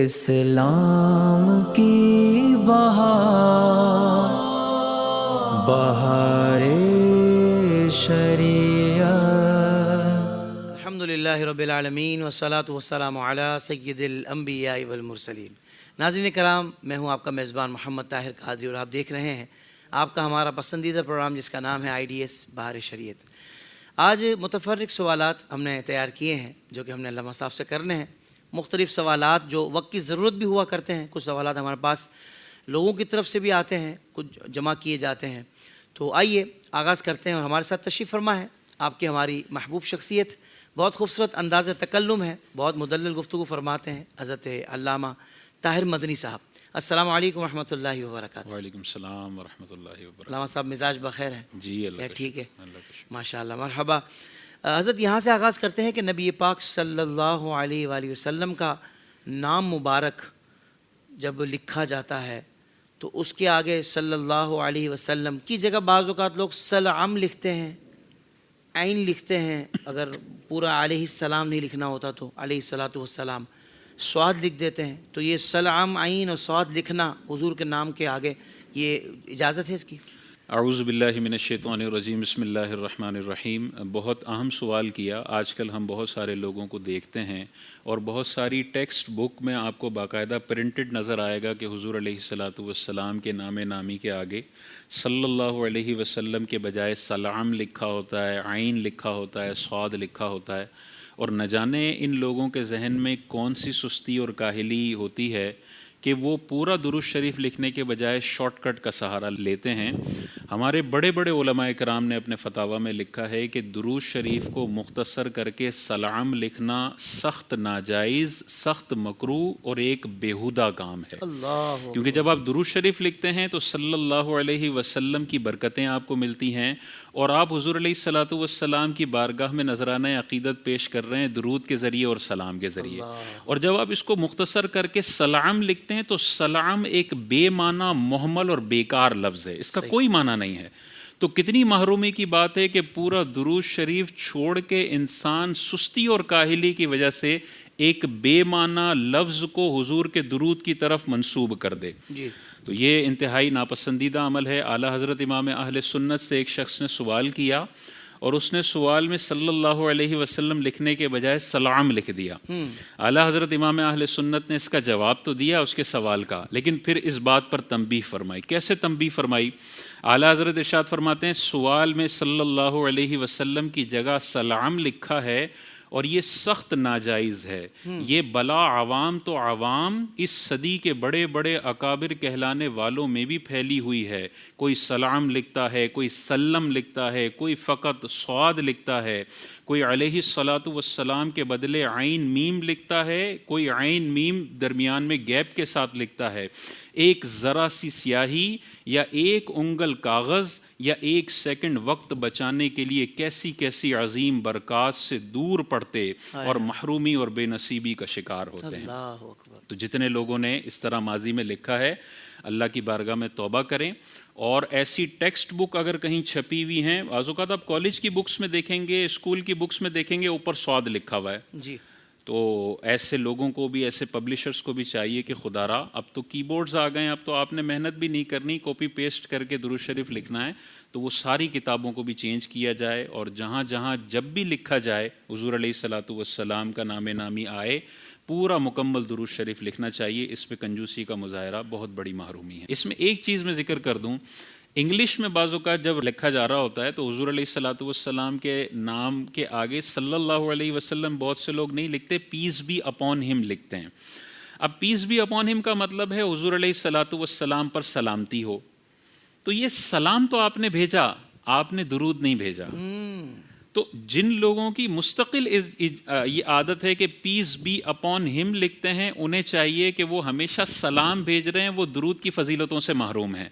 اسلام کی بہار بہار شریعت۔ الحمدللہ رب العالمین والصلاة والسلام علی سید الانبیاء والمرسلین۔ ناظرین کرام، میں ہوں آپ کا میزبان محمد طاہر قادری اور آپ دیکھ رہے ہیں آپ کا ہمارا پسندیدہ پروگرام جس کا نام ہے IDS بہار شریعت۔ آج متفرق سوالات ہم نے تیار کیے ہیں جو کہ ہم نے علامہ صاحب سے کرنے ہیں۔ مختلف سوالات جو وقت کی ضرورت بھی ہوا کرتے ہیں، کچھ سوالات ہمارے پاس لوگوں کی طرف سے بھی آتے ہیں، کچھ جمع کیے جاتے ہیں۔ تو آئیے آغاز کرتے ہیں، اور ہمارے ساتھ تشریف فرما ہے آپ کی ہماری محبوب شخصیت، بہت خوبصورت انداز تکلم ہے، بہت مدلل گفتگو فرماتے ہیں، حضرت علامہ طاہر مدنی صاحب۔ السلام علیکم ورحمۃ اللہ وبرکاتہ۔ وعلیکم السلام ورحمۃ اللہ وبرکاتہ۔ علامہ صاحب مزاج بخیر ہے؟ جی اللہ صحت ٹھیک ہے؟ ماشاء ماشاء اللہ، مرحبا۔ حضرت یہاں سے آغاز کرتے ہیں کہ نبی پاک صلی اللہ علیہ وآلہ وسلم کا نام مبارک جب لکھا جاتا ہے تو اس کے آگے صلی اللہ علیہ وسلم کی جگہ بعض اوقات لوگ سلام لکھتے ہیں، عین لکھتے ہیں، اگر پورا علیہ السلام نہیں لکھنا ہوتا تو علیہ الصلاۃ والسلام صاد لکھ دیتے ہیں۔ تو یہ سلام، عین اور صاد لکھنا حضور کے نام کے آگے، یہ اجازت ہے اس کی؟ اعوذ باللہ من الشیطان الرجیم، بسم اللہ الرحمن الرحیم۔ بہت اہم سوال کیا۔ آج کل ہم بہت سارے لوگوں کو دیکھتے ہیں اور بہت ساری ٹیکسٹ بک میں آپ کو باقاعدہ پرنٹڈ نظر آئے گا کہ حضور علیہ الصلاۃ والسلام کے نام نامی کے آگے صلی اللہ علیہ وسلم کے بجائے سلام لکھا ہوتا ہے، عین لکھا ہوتا ہے، صاد لکھا ہوتا ہے، اور نہ جانے ان لوگوں کے ذہن میں کون سی سستی اور کاہلی ہوتی ہے کہ وہ پورا درود شریف لکھنے کے بجائے شارٹ کٹ کا سہارا لیتے ہیں۔ ہمارے بڑے بڑے علماء کرام نے اپنے فتاویٰ میں لکھا ہے کہ درود شریف کو مختصر کر کے سلام لکھنا سخت ناجائز، سخت مکروہ اور ایک بیہودہ کام ہے۔ کیونکہ جب آپ درود شریف لکھتے ہیں تو صلی اللہ علیہ وسلم کی برکتیں آپ کو ملتی ہیں، اور آپ حضور علیہ الصلاۃ والسلام کی بارگاہ میں نذرانہ عقیدت پیش کر رہے ہیں درود کے ذریعے اور سلام کے ذریعے۔ اور جب آپ اس کو مختصر کر کے سلام لکھتے ہیں تو سلام ایک بے معنی، مہمل اور بیکار لفظ ہے، اس کا کوئی معنی نہیں ہے۔ تو کتنی محرومی کی بات ہے کہ پورا درود شریف چھوڑ کے انسان سستی اور کاہلی کی وجہ سے ایک بے معنی لفظ کو حضور کے درود کی طرف منسوب کر دے۔ تو یہ انتہائی ناپسندیدہ عمل ہے۔ اعلیٰ حضرت امام اہل سنت سے ایک شخص نے سوال کیا اور اس نے سوال میں صلی اللہ علیہ وسلم لکھنے کے بجائے سلام لکھ دیا۔ اعلیٰ حضرت امام اہل سنت نے اس کا جواب تو دیا اس کے سوال کا، لیکن پھر اس بات پر تنبیہ فرمائی۔ کیسے تنبیہ فرمائی؟ اعلیٰ حضرت ارشاد فرماتے ہیں سوال میں صلی اللہ علیہ وسلم کی جگہ سلام لکھا ہے اور یہ سخت ناجائز ہے۔ یہ بلا عوام تو عوام اس صدی کے بڑے بڑے اکابر کہلانے والوں میں بھی پھیلی ہوئی ہے۔ کوئی سلام لکھتا ہے، کوئی سلم لکھتا ہے، کوئی فقط صاد لکھتا ہے، کوئی علیہ الصلاۃ والسلام کے بدلے عین میم لکھتا ہے، کوئی عین میم درمیان میں گیپ کے ساتھ لکھتا ہے۔ ایک ذرا سی سیاہی یا ایک انگل کاغذ یا ایک سیکنڈ وقت بچانے کے لیے کیسی کیسی عظیم برکات سے دور پڑتے اور محرومی اور بے نصیبی کا شکار ہوتے ہیں۔ تو جتنے لوگوں نے اس طرح ماضی میں لکھا ہے، اللہ کی بارگاہ میں توبہ کریں، اور ایسی ٹیکسٹ بک اگر کہیں چھپی ہوئی ہیں، بعض اوقات آپ کالج کی بکس میں دیکھیں گے، اسکول کی بکس میں دیکھیں گے اوپر صاد لکھا ہوا ہے۔ جی، تو ایسے لوگوں کو بھی، ایسے پبلشرز کو بھی چاہیے کہ خدا را، اب تو کی بورڈز آ گئے ہیں، اب تو آپ نے محنت بھی نہیں کرنی، کاپی پیسٹ کر کے درود شریف لکھنا ہے، تو وہ ساری کتابوں کو بھی چینج کیا جائے، اور جہاں جہاں جب بھی لکھا جائے حضور علیہ الصلاۃ والسلام کا نام نامی آئے، پورا مکمل درود شریف لکھنا چاہیے۔ اس میں کنجوسی کا مظاہرہ بہت بڑی محرومی ہے۔ اس میں ایک چیز میں ذکر کر دوں، انگلش میں بعض اوقات جب لکھا جا رہا ہوتا ہے تو حضور علیہ الصلاۃ والسلام کے نام کے آگے صلی اللہ علیہ وسلم بہت سے لوگ نہیں لکھتے، پیس بی اپون ہم لکھتے ہیں۔ اب پیس بی اپون ہم کا مطلب ہے حضور علیہ الصلاۃ والسلام پر سلامتی ہو، تو یہ سلام تو آپ نے بھیجا، آپ نے درود نہیں بھیجا۔ تو جن لوگوں کی مستقل یہ عادت ہے کہ پیس بی اپون ہم لکھتے ہیں، انہیں چاہیے کہ وہ ہمیشہ سلام بھیج رہے ہیں، وہ درود کی فضیلتوں سے محروم ہیں۔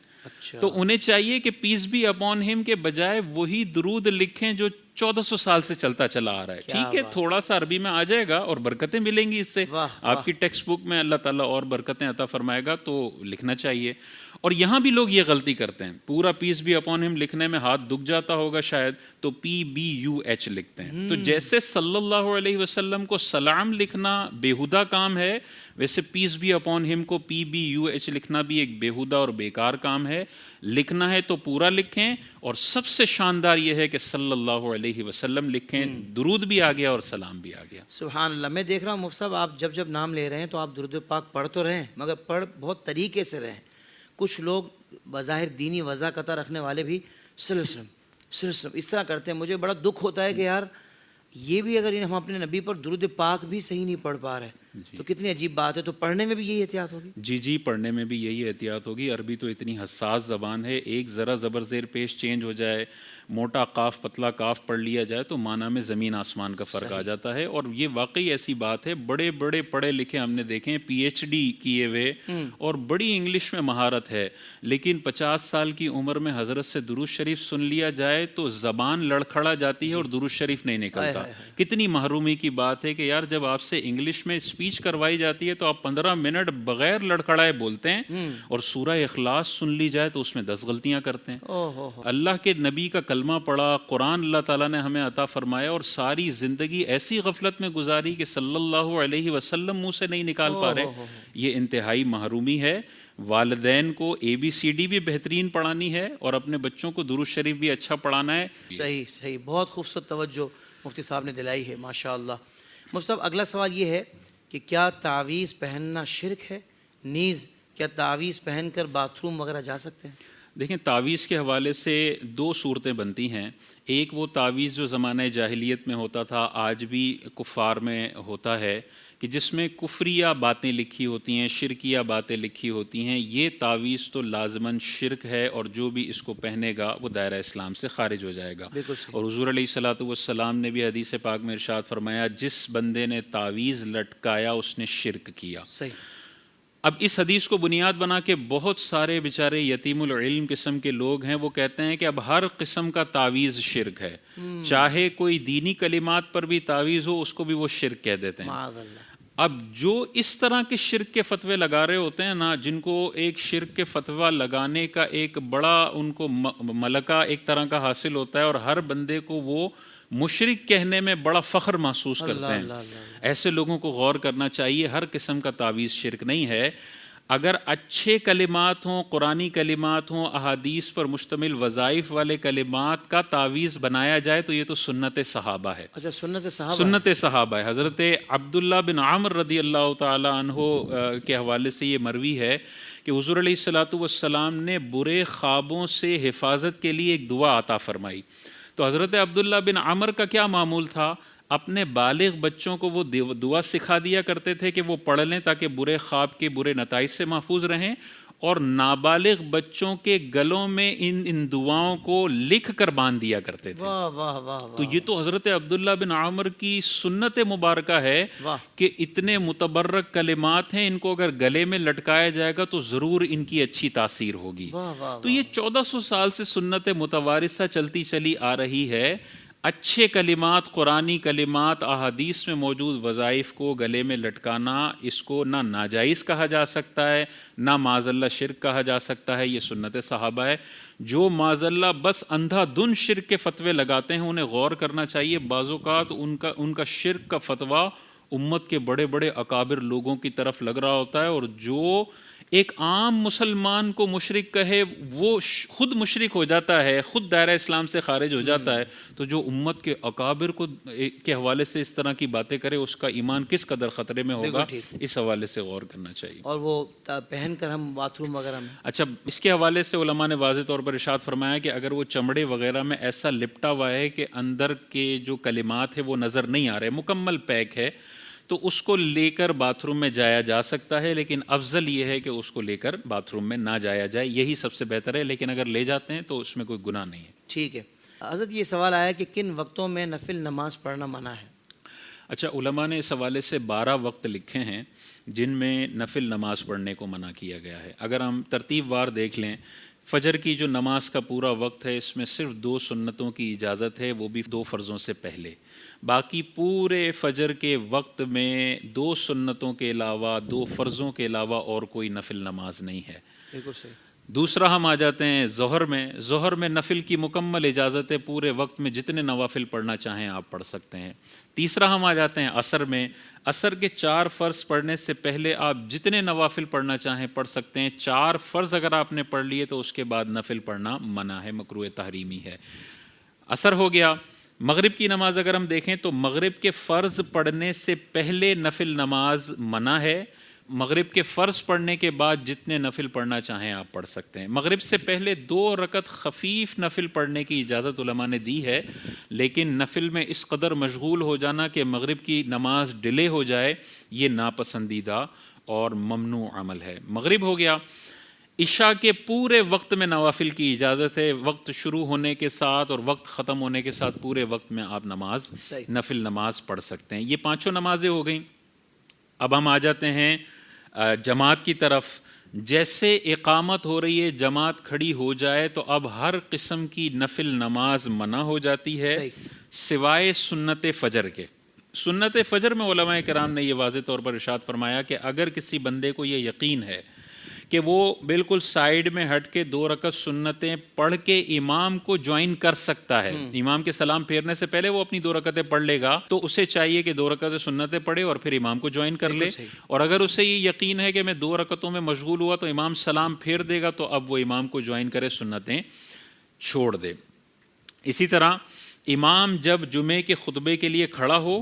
تو انہیں چاہیے کہ پیس بی اپون ہم کے بجائے وہی درود لکھیں جو 1400 سال سے چلتا چلا آ رہا ہے۔ ٹھیک ہے، تھوڑا سا عربی میں آ جائے گا اور برکتیں ملیں گی اس سے، آپ کی ٹیکسٹ بک میں اللہ تعالیٰ اور برکتیں عطا فرمائے گا، تو لکھنا چاہیے۔ اور یہاں بھی لوگ یہ غلطی کرتے ہیں، پورا پیس بی اپون ہم لکھنے میں ہاتھ دکھ جاتا ہوگا شاید، تو PBUH لکھتے ہیں۔ تو جیسے صلی اللہ علیہ وسلم کو سلام لکھنا بیہودہ کام ہے، ویسے پیس بی اپون ہم کو PBUH لکھنا بھی ایک بیہودہ اور بیکار کام ہے. لکھنا ہے تو پورا لکھیں, اور سب سے شاندار یہ ہے کہ صلی اللہ علیہ وسلم لکھیں. درود بھی آ گیا اور سلام بھی آ گیا. سبحان اللہ. میں دیکھ رہا ہوں مفتی صاحب آپ جب نام لے رہے ہیں تو آپ درود پاک پڑھ تو رہے ہیں, مگر پڑھ بہت طریقے سے رہے ہیں. کچھ لوگ بظاہر دینی وضاقتہ رکھنے والے بھی صلی اللہ علیہ وسلم صلی اللہ علیہ وسلم اس طرح کرتے ہیں. مجھے بڑا دکھ ہوتا ہے کہ یار یہ بھی اگر ہم اپنے نبی پر درود پاک بھی صحیح نہیں پڑھ پا رہے تو کتنی عجیب بات ہے. تو پڑھنے میں بھی یہی احتیاط ہوگی. جی پڑھنے میں بھی یہی احتیاط ہوگی. عربی تو اتنی حساس زبان ہے, ایک ذرا زبر زیر پیش چینج ہو جائے, موٹا قاف پتلا قاف پڑھ لیا جائے تو معنی میں زمین آسمان کا فرق آ جاتا ہے. اور یہ واقعی ایسی بات ہے, بڑے بڑے پڑھے لکھے ہم نے دیکھے ہیں PhD کیے ہوئے اور بڑی انگلش میں مہارت ہے, لیکن 50 سال کی عمر میں حضرت سے درود شریف سن لیا جائے تو زبان لڑکھڑا جاتی ہے اور درود شریف نہیں نکلتا. کتنی محرومی کی بات ہے کہ یار جب آپ سے انگلش میں اسپیچ کروائی جاتی ہے تو آپ 15 منٹ بغیر لڑکھڑائے بولتے ہیں, اور سورہ اخلاص سن لی جائے تو اس میں 10 غلطیاں کرتے ہیں. اللہ کے نبی کا کلمہ پڑھا, قرآن اللہ تعالیٰ نے ہمیں عطا فرمایا, اور ساری زندگی ایسی غفلت میں گزاری کہ صلی اللہ علیہ وسلم منہ سے نہیں نکال پا رہے. یہ انتہائی محرومی ہے. والدین کو ABCD بھی بہترین پڑھانی ہے اور اپنے بچوں کو درود شریف بھی اچھا پڑھانا ہے. صحیح. بہت خوبصورت توجہ مفتی صاحب نے دلائی ہے, ماشاء اللہ. مفتی صاحب اگلا سوال یہ ہے کہ کیا تعویذ پہننا شرک ہے؟ نیز کیا تعویذ پہن کر باتھ روم وغیرہ جا سکتے ہیں؟ دیکھیں, تعویذ کے حوالے سے 2 صورتیں بنتی ہیں. ایک وہ تعویذ جو زمانہ جاہلیت میں ہوتا تھا, آج بھی کفار میں ہوتا ہے, کہ جس میں کفریہ باتیں لکھی ہوتی ہیں, شرکیہ باتیں لکھی ہوتی ہیں. یہ تعویذ تو لازماً شرک ہے, اور جو بھی اس کو پہنے گا وہ دائرہ اسلام سے خارج ہو جائے گا. اور حضور علیہ الصلوۃ والسلام نے بھی حدیث پاک میں ارشاد فرمایا, جس بندے نے تعویذ لٹکایا اس نے شرک کیا. اب اس حدیث کو بنیاد بنا کے بہت سارے بیچارے یتیم العلم قسم کے لوگ ہیں, وہ کہتے ہیں کہ اب ہر قسم کا تعویذ شرک ہے, چاہے کوئی دینی کلمات پر بھی تعویذ ہو اس کو بھی وہ شرک کہہ دیتے ہیں. اب جو اس طرح کے شرک کے فتوے لگا رہے ہوتے ہیں نا, جن کو ایک شرک کے فتویٰ لگانے کا ایک بڑا ان کو ملکہ ایک طرح کا حاصل ہوتا ہے, اور ہر بندے کو وہ مشرک کہنے میں بڑا فخر محسوس کرتے ہیں. ایسے لوگوں کو غور کرنا چاہیے. ہر قسم کا تعویذ شرک نہیں ہے. اگر اچھے کلمات ہوں, قرآنی کلمات ہوں, احادیث پر مشتمل وظائف والے کلمات کا تعویذ بنایا جائے تو یہ تو سنت صحابہ ہے. اچھا, سنت صحابہ ہے. حضرت عبداللہ بن عامر رضی اللہ تعالی عنہ کے حوالے سے یہ مروی ہے کہ حضور علیہ الصلوۃ والسلام نے برے خوابوں سے حفاظت کے لیے ایک دعا عطا فرمائی. تو حضرت عبداللہ بن عمر کا کیا معمول تھا, اپنے بالغ بچوں کو وہ دعا سکھا دیا کرتے تھے کہ وہ پڑھ لیں تاکہ برے خواب کے برے نتائج سے محفوظ رہیں, اور نابالغ بچوں کے گلوں میں ان دعاؤں کو لکھ کر باندھ دیا کرتے تھے. تو یہ تو حضرت عبداللہ بن عمر کی سنت مبارکہ ہے کہ اتنے متبرک کلمات ہیں, ان کو اگر گلے میں لٹکایا جائے گا تو ضرور ان کی اچھی تاثیر ہوگی. تو یہ 1400 سال سے سنت متوارثہ چلتی چلی آ رہی ہے. اچھے کلمات, قرآنی کلمات, احادیث میں موجود وظائف کو گلے میں لٹکانا, اس کو نہ ناجائز کہا جا سکتا ہے, نہ معاذ اللہ شرک کہا جا سکتا ہے. یہ سنت صحابہ ہے. جو معاذ اللہ بس اندھا دھن شرک کے فتوے لگاتے ہیں انہیں غور کرنا چاہیے. بعض اوقات ان کا شرک کا فتویٰ امت کے بڑے بڑے اکابر لوگوں کی طرف لگ رہا ہوتا ہے, اور جو ایک عام مسلمان کو مشرک کہے وہ خود مشرک ہو جاتا ہے, خود دائرہ اسلام سے خارج ہو جاتا ہے. تو جو امت کے اکابر کے حوالے سے اس طرح کی باتیں کرے اس کا ایمان کس قدر خطرے میں ہوگا, اس حوالے سے غور کرنا چاہیے. اور وہ پہن کر ہم باتھ روم وغیرہ میں, اچھا, اس کے حوالے سے علماء نے واضح طور پر ارشاد فرمایا کہ اگر وہ چمڑے وغیرہ میں ایسا لپٹا ہوا ہے کہ اندر کے جو کلمات ہیں وہ نظر نہیں آ رہے, مکمل پیک ہے, تو اس کو لے کر باتھ روم میں جایا جا سکتا ہے. لیکن افضل یہ ہے کہ اس کو لے کر باتھ روم میں نہ جایا جائے, یہی سب سے بہتر ہے. لیکن اگر لے جاتے ہیں تو اس میں کوئی گناہ نہیں ہے. ٹھیک ہے. حضرت یہ سوال آیا کہ کن وقتوں میں نفل نماز پڑھنا منع ہے؟ اچھا, علماء نے اس حوالے سے 12 وقت لکھے ہیں جن میں نفل نماز پڑھنے کو منع کیا گیا ہے. اگر ہم ترتیب وار دیکھ لیں, فجر کی جو نماز کا پورا وقت ہے اس میں صرف 2 سنتوں کی اجازت ہے, وہ بھی 2 فرضوں سے پہلے. باقی پورے فجر کے وقت میں 2 سنتوں کے علاوہ 2 فرضوں کے علاوہ اور کوئی نفل نماز نہیں ہے. بالکل صحیح. دوسرا ہم آ جاتے ہیں ظہر میں. ظہر میں نفل کی مکمل اجازت ہے, پورے وقت میں جتنے نوافل پڑھنا چاہیں آپ پڑھ سکتے ہیں. تیسرا ہم آ جاتے ہیں عصر میں. عصر کے 4 فرض پڑھنے سے پہلے آپ جتنے نوافل پڑھنا چاہیں پڑھ سکتے ہیں. 4 فرض اگر آپ نے پڑھ لیے تو اس کے بعد نفل پڑھنا منع ہے, مکروہ تحریمی ہے. عصر ہو گیا. مغرب کی نماز اگر ہم دیکھیں تو مغرب کے فرض پڑھنے سے پہلے نفل نماز منع ہے. مغرب کے فرض پڑھنے کے بعد جتنے نفل پڑھنا چاہیں آپ پڑھ سکتے ہیں. مغرب سے پہلے 2 رکعت خفیف نفل پڑھنے کی اجازت علماء نے دی ہے, لیکن نفل میں اس قدر مشغول ہو جانا کہ مغرب کی نماز ڈیلے ہو جائے, یہ ناپسندیدہ اور ممنوع عمل ہے. مغرب ہو گیا. عشاء کے پورے وقت میں نوافل کی اجازت ہے, وقت شروع ہونے کے ساتھ اور وقت ختم ہونے کے ساتھ پورے وقت میں آپ نفل نماز پڑھ سکتے ہیں. یہ 5 نمازیں ہو گئیں. اب ہم آ جاتے ہیں جماعت کی طرف. جیسے اقامت ہو رہی ہے, جماعت کھڑی ہو جائے تو اب ہر قسم کی نفل نماز منع ہو جاتی ہے سوائے سنت فجر کے. سنت فجر میں علماء کرام نے یہ واضح طور پر ارشاد فرمایا کہ اگر کسی بندے کو یہ یقین ہے کہ وہ بالکل سائیڈ میں ہٹ کے 2 رکعت سنتیں پڑھ کے امام کو جوائن کر سکتا ہے, امام کے سلام پھیرنے سے پہلے وہ اپنی 2 رکعتیں پڑھ لے گا, تو اسے چاہیے کہ 2 رکعتیں سنتیں پڑھے اور پھر امام کو جوائن کر لے. اور اگر اسے یہ یقین ہے کہ میں 2 رکعتوں میں مشغول ہوا تو امام سلام پھیر دے گا, تو اب وہ امام کو جوائن کرے, سنتیں چھوڑ دے. اسی طرح امام جب جمعے کے خطبے کے لیے کھڑا ہو,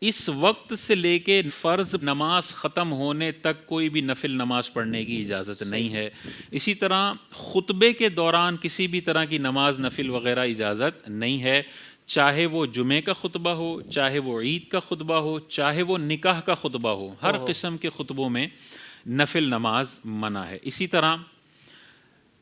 اس وقت سے لے کے فرض نماز ختم ہونے تک کوئی بھی نفل نماز پڑھنے کی اجازت نہیں ہے. اسی طرح خطبے کے دوران کسی بھی طرح کی نماز نفل وغیرہ اجازت نہیں ہے, چاہے وہ جمعے کا خطبہ ہو, چاہے وہ عید کا خطبہ ہو, چاہے وہ نکاح کا خطبہ ہو. ہر قسم کے خطبوں میں نفل نماز منع ہے. اسی طرح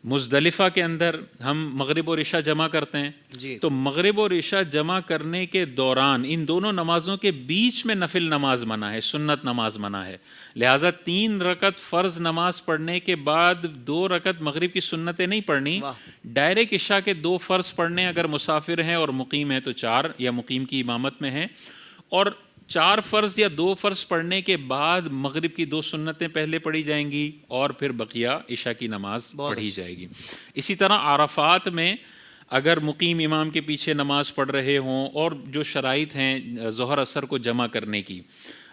مزدلفہ کے اندر ہم مغرب اور عشاء جمع کرتے ہیں, تو مغرب اور عشاء جمع کرنے کے دوران ان دونوں نمازوں کے بیچ میں نفل نماز منع ہے, سنت نماز منع ہے. لہٰذا 3 رکعت فرض نماز پڑھنے کے بعد 2 رکعت مغرب کی سنتیں نہیں پڑھنی, ڈائریکٹ عشاء کے 2 فرض پڑھنے. اگر مسافر ہیں اور مقیم ہیں تو 4, یا مقیم کی امامت میں ہیں, اور 4 فرض یا 2 فرض پڑھنے کے بعد مغرب کی 2 سنتیں پہلے پڑھی جائیں گی اور پھر بقیہ عشاء کی نماز پڑھی جائے گی. اسی طرح عرفات میں اگر مقیم امام کے پیچھے نماز پڑھ رہے ہوں اور جو شرائط ہیں ظہر عصر کو جمع کرنے کی,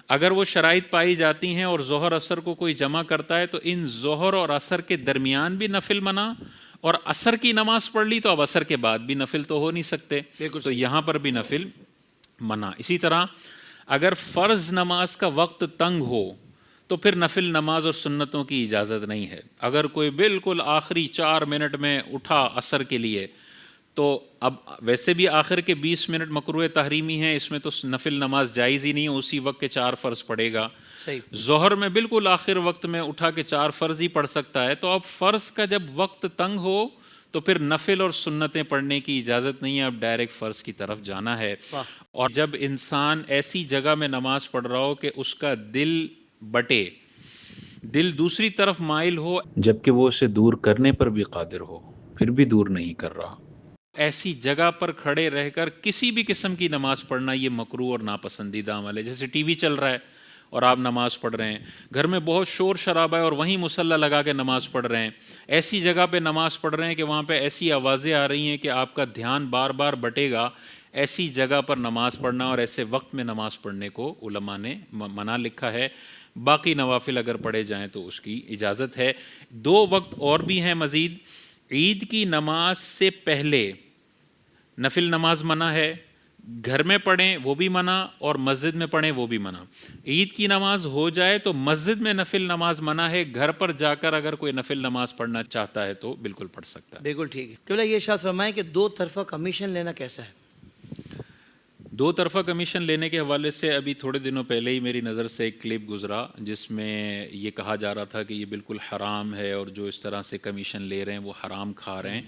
اگر وہ شرائط پائی جاتی ہیں اور ظہر عصر کو کوئی جمع کرتا ہے تو ان ظہر اور عصر کے درمیان بھی نفل منع, اور عصر کی نماز پڑھ لی تو اب عصر کے بعد بھی نفل تو ہو نہیں سکتے, تو یہاں پر بھی نفل منع. اسی طرح اگر فرض نماز کا وقت تنگ ہو تو پھر نفل نماز اور سنتوں کی اجازت نہیں ہے. اگر کوئی بالکل آخری 4 منٹ میں اٹھا عصر کے لیے, تو اب ویسے بھی آخر کے 20 منٹ مکروہ تحریمی ہیں, اس میں تو نفل نماز جائز ہی نہیں ہے, اسی وقت کے 4 فرض پڑھے گا. ظہر میں بالکل آخر وقت میں اٹھا کے 4 فرض ہی پڑھ سکتا ہے. تو اب فرض کا جب وقت تنگ ہو تو پھر نفل اور سنتیں پڑھنے کی اجازت نہیں ہے, اب ڈائریکٹ فرض کی طرف جانا ہے. اور جب انسان ایسی جگہ میں نماز پڑھ رہا ہو کہ اس کا دل بٹے, دل دوسری طرف مائل ہو, جبکہ وہ اسے دور کرنے پر بھی قادر ہو, پھر بھی دور نہیں کر رہا, ایسی جگہ پر کھڑے رہ کر کسی بھی قسم کی نماز پڑھنا یہ مکروہ اور ناپسندیدہ عمل ہے. جیسے ٹی وی چل رہا ہے اور آپ نماز پڑھ رہے ہیں, گھر میں بہت شور شرابہ ہے اور وہیں مصلی لگا کے نماز پڑھ رہے ہیں, ایسی جگہ پہ نماز پڑھ رہے ہیں کہ وہاں پہ ایسی آوازیں آ رہی ہیں کہ آپ کا دھیان بار بار بٹے گا, ایسی جگہ پر نماز پڑھنا اور ایسے وقت میں نماز پڑھنے کو علماء نے منع لکھا ہے. باقی نوافل اگر پڑھے جائیں تو اس کی اجازت ہے. 2 وقت اور بھی ہیں مزید. عید کی نماز سے پہلے نفل نماز منع ہے, گھر میں پڑھیں وہ بھی منع, اور مسجد میں پڑھیں وہ بھی منع. عید کی نماز ہو جائے تو مسجد میں نفل نماز منع ہے, گھر پر جا کر اگر کوئی نفل نماز پڑھنا چاہتا ہے تو بالکل پڑھ سکتا ہے. بالکل ٹھیک ہے. قبلہ یہ ارشاد فرمائیں کہ 2 طرفہ کمیشن لینا کیسا ہے؟ 2 طرفہ کمیشن لینے کے حوالے سے ابھی تھوڑے دنوں پہلے ہی میری نظر سے ایک کلپ گزرا جس میں یہ کہا جا رہا تھا کہ یہ بالکل حرام ہے اور جو اس طرح سے کمیشن لے رہے ہیں وہ حرام کھا رہے ہیں.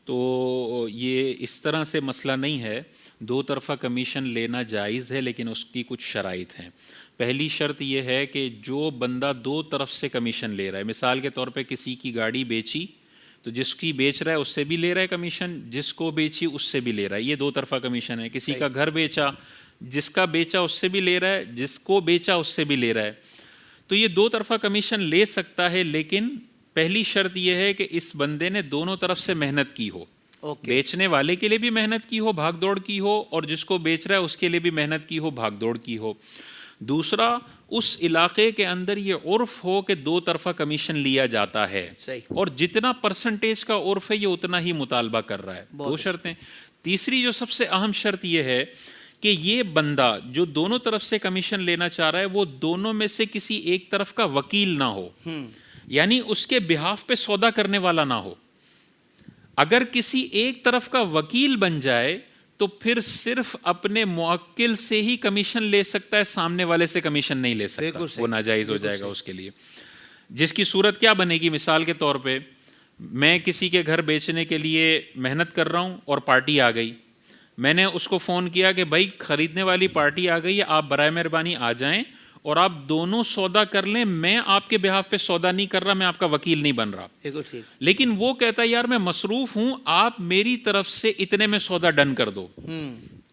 تو یہ اس طرح سے مسئلہ نہیں ہے. 2 طرفہ کمیشن لینا جائز ہے, لیکن اس کی کچھ شرائط ہیں. پہلی شرط یہ ہے کہ جو بندہ 2 طرف سے کمیشن لے رہا ہے, مثال کے طور پہ کسی کی گاڑی بیچی تو جس کی بیچ رہا ہے اس سے بھی لے رہا ہے کمیشن, جس کو بیچی اس سے بھی لے رہا ہے, یہ 2 طرفہ کمیشن ہے. کسی کا گھر بیچا, جس کا بیچا اس سے بھی لے رہا ہے, جس کو بیچا اس سے بھی لے رہا ہے. تو یہ 2 طرفہ کمیشن لے سکتا ہے, لیکن پہلی شرط یہ ہے کہ اس بندے نے دونوں طرف سے محنت کی ہو. اوکے. بیچنے والے کے لیے بھی محنت کی ہو, بھاگ دوڑ کی ہو, اور جس کو بیچ رہا ہے اس کے لیے بھی محنت کی ہو, بھاگ دوڑ کی ہو. دوسرا, اس علاقے کے اندر یہ عرف ہو کہ دو طرفہ کمیشن لیا جاتا ہے, صحیح. اور جتنا پرسنٹیج کا عرف ہے یہ اتنا ہی مطالبہ کر رہا ہے. دو شرطیں. تیسری جو سب سے اہم شرط یہ ہے کہ یہ بندہ جو دونوں طرف سے کمیشن لینا چاہ رہا ہے وہ دونوں میں سے کسی ایک طرف کا وکیل نہ ہو, یعنی اس کے بہاف پہ سودا کرنے والا نہ ہو. اگر کسی ایک طرف کا وکیل بن جائے تو پھر صرف اپنے موکل سے ہی کمیشن لے سکتا ہے, سامنے والے سے کمیشن نہیں لے سکتا, وہ ناجائز ہو جائے گا اس کے لیے. جس کی صورت کیا بنے گی؟ مثال کے طور پہ میں کسی کے گھر بیچنے کے لیے محنت کر رہا ہوں اور پارٹی آ گئی. میں نے اس کو فون کیا کہ بھائی خریدنے والی پارٹی آ گئی ہے, آپ برائے مہربانی آ جائیں اور آپ دونوں سودا کر لیں. میں آپ کے بہاف پہ سودا نہیں کر رہا, میں آپ کا وکیل نہیں بن رہا. لیکن وہ کہتا ہے یار میں مصروف ہوں, آپ میری طرف سے اتنے میں سودا ڈن کر دو.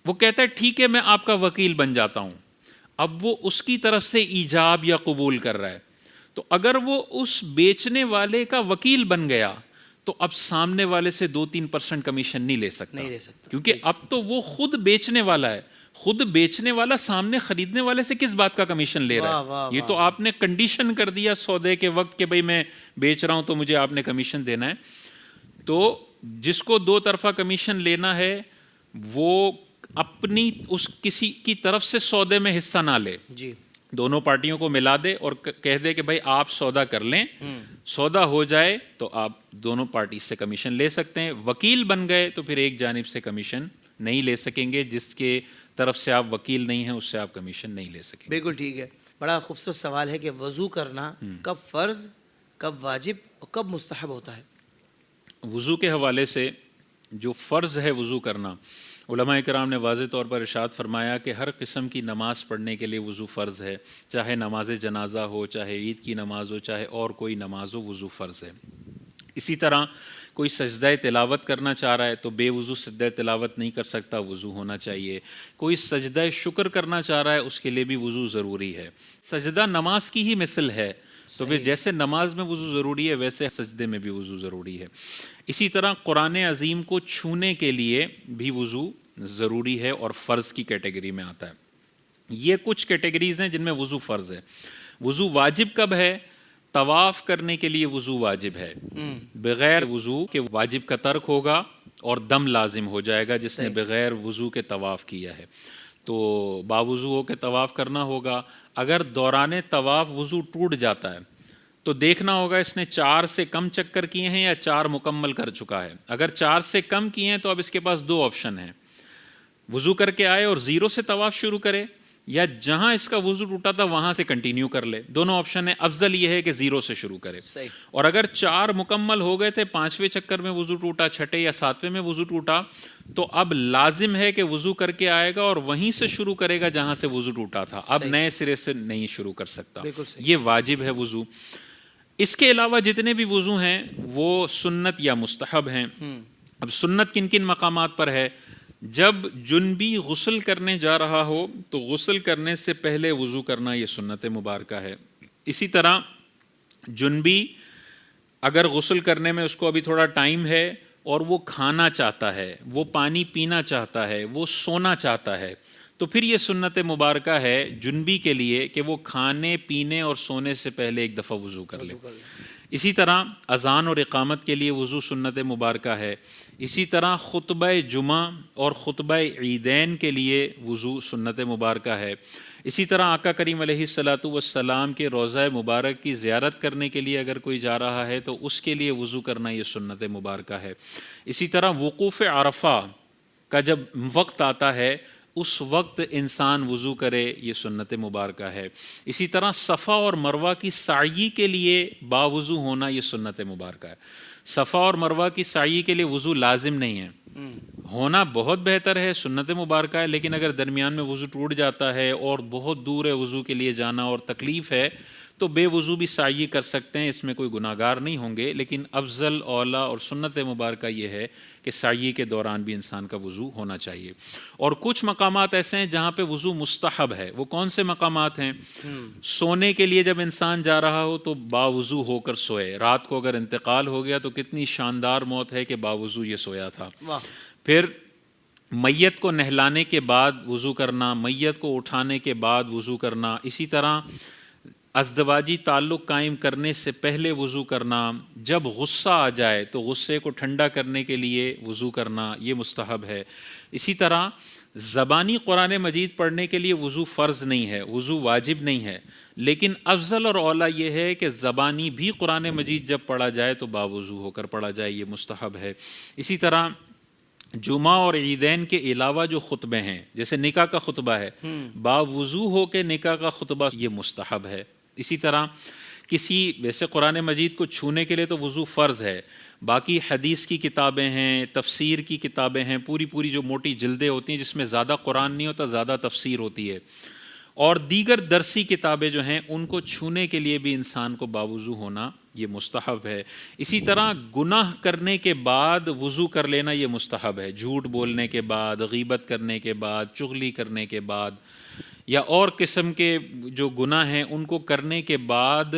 وہ کہتا ہے ٹھیک ہے میں آپ کا وکیل بن جاتا ہوں. اب وہ اس کی طرف سے ایجاب یا قبول کر رہا ہے. تو اگر وہ اس بیچنے والے کا وکیل بن گیا تو اب سامنے والے سے 2-3% کمیشن نہیں لے سکتا, کیونکہ اب تو وہ خود بیچنے والا ہے. خود بیچنے والا سامنے خریدنے والے سے کس بات کا کمیشن لے رہا ہے؟ یہ تو آپ نے کنڈیشن کر دیا سودے کے وقت کہ بھئی میں بیچ رہا ہوں تو مجھے آپ نے کمیشن دینا ہے. تو جس کو دو طرفہ کمیشن لینا ہے وہ اپنی اس کسی کی طرف سے سودے میں حصہ نہ لے, دونوں پارٹیوں کو ملا دے اور کہہ دے کہ بھائی آپ سودا کر لیں, سودا ہو جائے تو آپ دونوں پارٹی سے کمیشن لے سکتے ہیں. وکیل بن گئے تو پھر ایک جانب سے کمیشن نہیں لے سکیں گے, جس کے طرف سے آپ وکیل نہیں ہیں اس سے آپ کمیشن نہیں لے سکیں. بالکل ٹھیک ہے. بڑا خوبصورت سوال ہے کہ وضو کرنا کب فرض, کب واجب اور کب مستحب ہوتا ہے؟ وضو کے حوالے سے جو فرض ہے وضو کرنا, علماء کرام نے واضح طور پر ارشاد فرمایا کہ ہر قسم کی نماز پڑھنے کے لیے وضو فرض ہے, چاہے نماز جنازہ ہو, چاہے عید کی نماز ہو, چاہے اور کوئی نماز ہو, وضو فرض ہے. اسی طرح کوئی سجدہ تلاوت کرنا چاہ رہا ہے تو بے وضو سجدہ تلاوت نہیں کر سکتا, وضو ہونا چاہیے. کوئی سجدہ شکر کرنا چاہ رہا ہے اس کے لیے بھی وضو ضروری ہے. سجدہ نماز کی ہی مثل ہے, تو پھر جیسے نماز میں وضو ضروری ہے ویسے سجدے میں بھی وضو ضروری ہے. اسی طرح قرآن عظیم کو چھونے کے لیے بھی وضو ضروری ہے اور فرض کی کیٹیگری میں آتا ہے. یہ کچھ کیٹیگریز ہیں جن میں وضو فرض ہے. وضو واجب کب ہے؟ طواف کرنے کے لیے وضو واجب ہے. بغیر وضو کے واجب کا ترک ہوگا اور دم لازم ہو جائے گا جس نے بغیر وضو کے طواف کیا ہے. تو باوضو ہو کے طواف کرنا ہوگا. اگر دوران طواف وضو ٹوٹ جاتا ہے تو دیکھنا ہوگا اس نے 4 سے کم چکر کیے ہیں یا 4 مکمل کر چکا ہے. اگر 4 سے کم کیے ہیں تو اب اس کے پاس 2 آپشن ہیں, وضو کر کے آئے اور 0 سے طواف شروع کرے, یا جہاں اس کا وضو ٹوٹا تھا وہاں سے کنٹینیو کر لے. دونوں آپشن ہیں. افضل یہ ہے کہ 0 سے شروع کرے. اور اگر 4 مکمل ہو گئے تھے, 5ویں چکر میں وضو ٹوٹا, 6 یا 7ویں میں وضو ٹوٹا, تو اب لازم ہے کہ وضو کر کے آئے گا اور وہیں سے شروع کرے گا جہاں سے وضو ٹوٹا تھا. اب نئے سرے سے نہیں شروع کر سکتا. یہ واجب ہے وضو. اس کے علاوہ جتنے بھی وضو ہیں وہ سنت یا مستحب ہیں. اب سنت کن کن مقامات پر ہے؟ جب جنبی غسل کرنے جا رہا ہو تو غسل کرنے سے پہلے وضو کرنا یہ سنت مبارکہ ہے. اسی طرح جنبی اگر غسل کرنے میں اس کو ابھی تھوڑا ٹائم ہے اور وہ کھانا چاہتا ہے, وہ پانی پینا چاہتا ہے, وہ سونا چاہتا ہے, تو پھر یہ سنت مبارکہ ہے جنبی کے لیے کہ وہ کھانے پینے اور سونے سے پہلے ایک دفعہ وضو کر لے. اسی طرح اذان اور اقامت کے لیے وضو سنت مبارکہ ہے. اسی طرح خطبہ جمعہ اور خطبہ عیدین کے لیے وضو سنت مبارکہ ہے. اسی طرح آقا کریم علیہ الصلاۃ والسلام کے روضہ مبارک کی زیارت کرنے کے لیے اگر کوئی جا رہا ہے تو اس کے لیے وضو کرنا یہ سنت مبارکہ ہے. اسی طرح وقوف عرفہ کا جب وقت آتا ہے اس وقت انسان وضو کرے, یہ سنت مبارکہ ہے. اسی طرح صفا اور مروہ کی سعی کے لیے باوضو ہونا یہ سنت مبارکہ ہے. صفا اور مروہ کی سعی کے لیے وضو لازم نہیں ہے, ہونا بہت بہتر ہے, سنت مبارکہ ہے. لیکن اگر درمیان میں وضو ٹوٹ جاتا ہے اور بہت دور ہے وضو کے لیے جانا اور تکلیف ہے تو بے وضو بھی سعی کر سکتے ہیں، اس میں کوئی گناہ گار نہیں ہوں گے، لیکن افضل اولا اور سنت مبارکہ یہ ہے کہ سعی کے دوران بھی انسان کا وضو ہونا چاہیے۔ اور کچھ مقامات ایسے ہیں جہاں پہ وضو مستحب ہے۔ وہ کون سے مقامات ہیں؟ سونے کے لیے جب انسان جا رہا ہو تو باوضو ہو کر سوئے۔ رات کو اگر انتقال ہو گیا تو کتنی شاندار موت ہے کہ باوضو یہ سویا تھا۔ پھر میت کو نہلانے کے بعد وضو کرنا، میت کو اٹھانے کے بعد وضو کرنا، اسی طرح ازدواجی تعلق قائم کرنے سے پہلے وضو کرنا، جب غصہ آ جائے تو غصے کو ٹھنڈا کرنے کے لیے وضو کرنا، یہ مستحب ہے۔ اسی طرح زبانی قرآن مجید پڑھنے کے لیے وضو فرض نہیں ہے، وضو واجب نہیں ہے، لیکن افضل اور اولا یہ ہے کہ زبانی بھی قرآن مجید جب پڑھا جائے تو باوضو ہو کر پڑھا جائے، یہ مستحب ہے۔ اسی طرح جمعہ اور عیدین کے علاوہ جو خطبے ہیں، جیسے نکاح کا خطبہ ہے، باوضو ہو کے نکاح کا خطبہ یہ مستحب ہے۔ اسی طرح ویسے قرآن مجید کو چھونے کے لیے تو وضو فرض ہے، باقی حدیث کی کتابیں ہیں، تفسیر کی کتابیں ہیں، پوری جو موٹی جلدیں ہوتی ہیں جس میں زیادہ قرآن نہیں ہوتا، زیادہ تفسیر ہوتی ہے، اور دیگر درسی کتابیں جو ہیں ان کو چھونے کے لیے بھی انسان کو باوضو ہونا یہ مستحب ہے۔ اسی طرح گناہ کرنے کے بعد وضو کر لینا یہ مستحب ہے، جھوٹ بولنے کے بعد، غیبت کرنے کے بعد، چغلی کرنے کے بعد، یا اور قسم کے جو گناہ ہیں ان کو کرنے کے بعد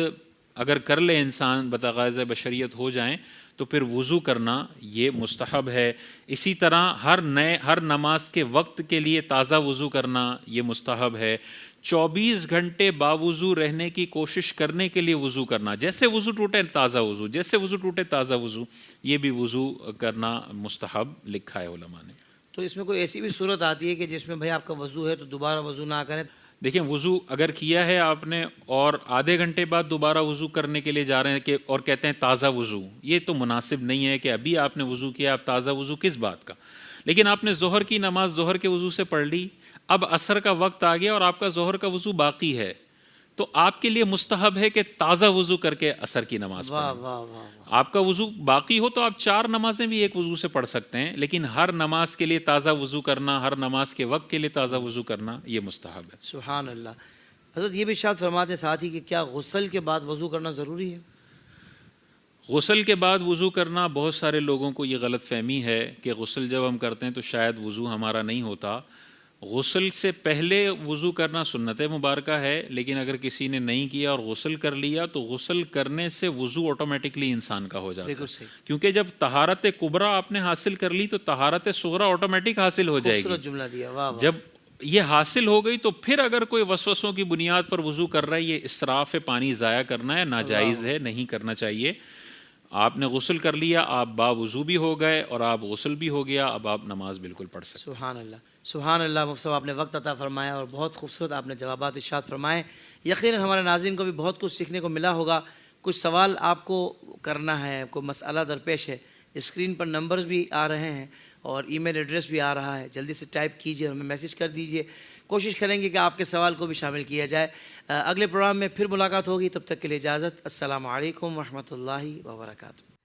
اگر کر لے انسان بتغاضۂ بشریت ہو جائیں تو پھر وضو کرنا یہ مستحب ہے۔ اسی طرح ہر نماز کے وقت کے لیے تازہ وضو کرنا یہ مستحب ہے۔ 24 گھنٹے باوضو رہنے کی کوشش کرنے کے لیے وضو کرنا، جیسے وضو ٹوٹے تازہ وضو، جیسے وضو ٹوٹے تازہ وضو، یہ بھی وضو کرنا مستحب لکھا ہے علماء نے۔ تو اس میں کوئی ایسی بھی صورت آتی ہے کہ جس میں بھائی آپ کا وضو ہے تو دوبارہ وضو نہ کریں؟ دیکھیں، وضو اگر کیا ہے آپ نے اور آدھے گھنٹے بعد دوبارہ وضو کرنے کے لیے جا رہے ہیں اور کہتے ہیں تازہ وضو، یہ تو مناسب نہیں ہے کہ ابھی آپ نے وضو کیا، آپ تازہ وضو کس بات کا؟ لیکن آپ نے ظہر کی نماز ظہر کے وضو سے پڑھ لی، اب عصر کا وقت آ گیا اور آپ کا ظہر کا وضو باقی ہے، تو آپ کے لیے مستحب ہے کہ تازہ وضو کر کے عصر کی نماز پڑھیں۔ آپ کا وضو باقی ہو تو آپ 4 نمازیں بھی ایک وضو سے پڑھ سکتے ہیں، لیکن ہر نماز کے لیے تازہ وضو کرنا، ہر نماز کے وقت کے لیے تازہ وضو کرنا یہ مستحب ہے۔ سبحان اللہ۔ حضرت یہ بھی ارشاد فرماتے ساتھ ہی کہ کیا غسل کے بعد وضو کرنا ضروری ہے؟ غسل کے بعد وضو کرنا، بہت سارے لوگوں کو یہ غلط فہمی ہے کہ غسل جب ہم کرتے ہیں تو شاید وضو ہمارا نہیں ہوتا۔ غسل سے پہلے وضو کرنا سنت مبارکہ ہے، لیکن اگر کسی نے نہیں کیا اور غسل کر لیا تو غسل کرنے سے وضو آٹومیٹکلی انسان کا ہو جاتا ہے، کیونکہ جب طہارت کبریٰ آپ نے حاصل کر لی تو طہارت صغریٰ آٹومیٹک حاصل ہو جائے گی۔ جملہ دیا، واہ واہ۔ جب یہ حاصل ہو گئی تو پھر اگر کوئی وسوسوں کی بنیاد پر وضو کر رہا ہے، یہ اسراف پانی ضائع کرنا ہے، ناجائز ہے، نہیں کرنا چاہیے۔ آپ نے غسل کر لیا، آپ باوضو بھی ہو گئے اور آپ غسل بھی ہو گیا، اب آپ نماز بالکل پڑھ سکتے ہیں۔ سبحان اللہ، سبحان اللہ۔ مفتی صاحب آپ نے وقت عطا فرمایا اور بہت خوبصورت آپ نے جوابات ارشاد فرمائے۔ یقیناً ہمارے ناظرین کو بھی بہت کچھ سیکھنے کو ملا ہوگا۔ کچھ سوال آپ کو کرنا ہے، کوئی مسئلہ درپیش ہے، اسکرین پر نمبرز بھی آ رہے ہیں اور ای میل ایڈریس بھی آ رہا ہے، جلدی سے ٹائپ کیجیے اور ہمیں میسیج کر دیجیے، کوشش کریں گے کہ آپ کے سوال کو بھی شامل کیا جائے۔ اگلے پروگرام میں پھر ملاقات ہوگی، تب تک کے لیے اجازت۔ السلام علیکم ورحمۃ اللہ وبرکاتہ۔